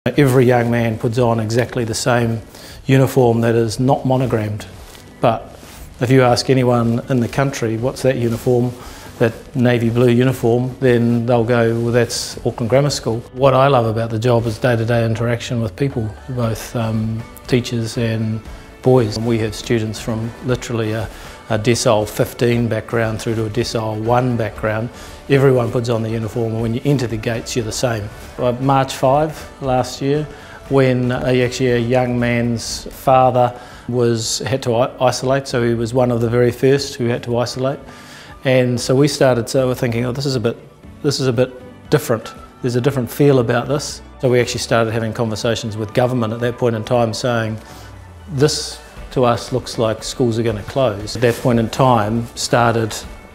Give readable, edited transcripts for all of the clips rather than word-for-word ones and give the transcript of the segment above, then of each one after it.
Every young man puts on exactly the same uniform that is not monogrammed, but if you ask anyone in the country what's that uniform, that navy blue uniform, then they'll go, well, that's Auckland Grammar School. What I love about the job is day-to-day interaction with people, both teachers and boys. We have students from literally a decile 15 background through to a decile 1 background. Everyone puts on the uniform, and when you enter the gates you're the same. March 5 last year, when actually a young man's father had to isolate, so he was one of the very first who had to isolate. And so we were thinking, oh, this is a bit different. There's a different feel about this. So we actually started having conversations with government at that point in time saying, this to us looks like schools are going to close. At that point in time, started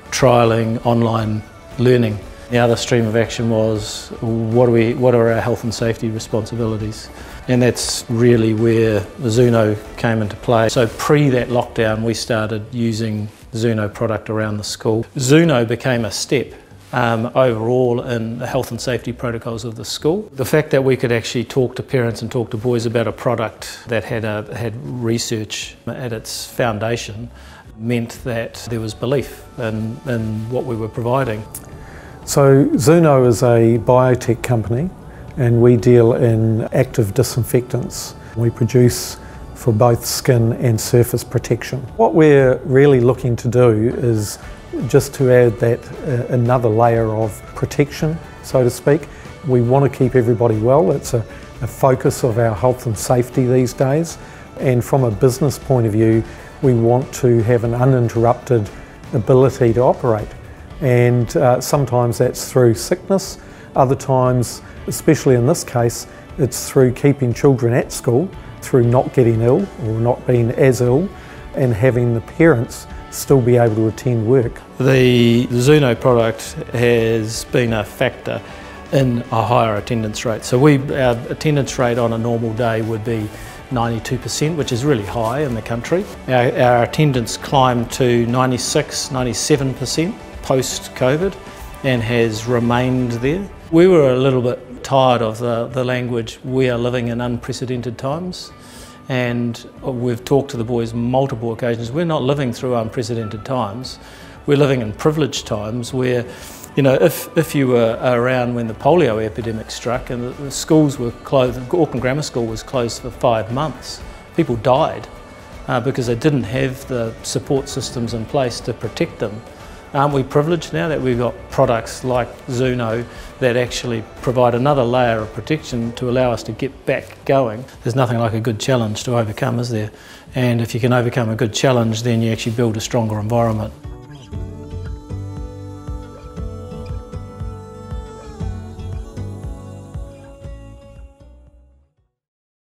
trialling online learning. The other stream of action was, what are our health and safety responsibilities? And that's really where the Zoono came into play. So pre that lockdown, we started using Zoono product around the school. Zoono became a step overall in the health and safety protocols of the school. The fact that we could actually talk to parents and talk to boys about a product that had research at its foundation meant that there was belief in what we were providing. So Zoono is a biotech company, and we deal in active disinfectants. We produce for both skin and surface protection. What we're really looking to do is just to add that another layer of protection, so to speak. We want to keep everybody well. It's a focus of our health and safety these days. And from a business point of view, we want to have an uninterrupted ability to operate. And sometimes that's through sickness, other times, especially in this case, it's through keeping children at school, through not getting ill or not being as ill, and having the parents still be able to attend work. The Zoono product has been a factor in a higher attendance rate. So our attendance rate on a normal day would be 92%, which is really high in the country. Our attendance climbed to 96, 97% post-COVID and has remained there. We were a little bit tired of the language, we are living in unprecedented times. And we've talked to the boys multiple occasions. We're not living through unprecedented times. We're living in privileged times where, you know, if you were around when the polio epidemic struck and the schools were closed, Auckland Grammar School was closed for 5 months, people died because they didn't have the support systems in place to protect them. Aren't we privileged now that we've got products like Zoono that actually provide another layer of protection to allow us to get back going? There's nothing like a good challenge to overcome, is there? And if you can overcome a good challenge, then you actually build a stronger environment.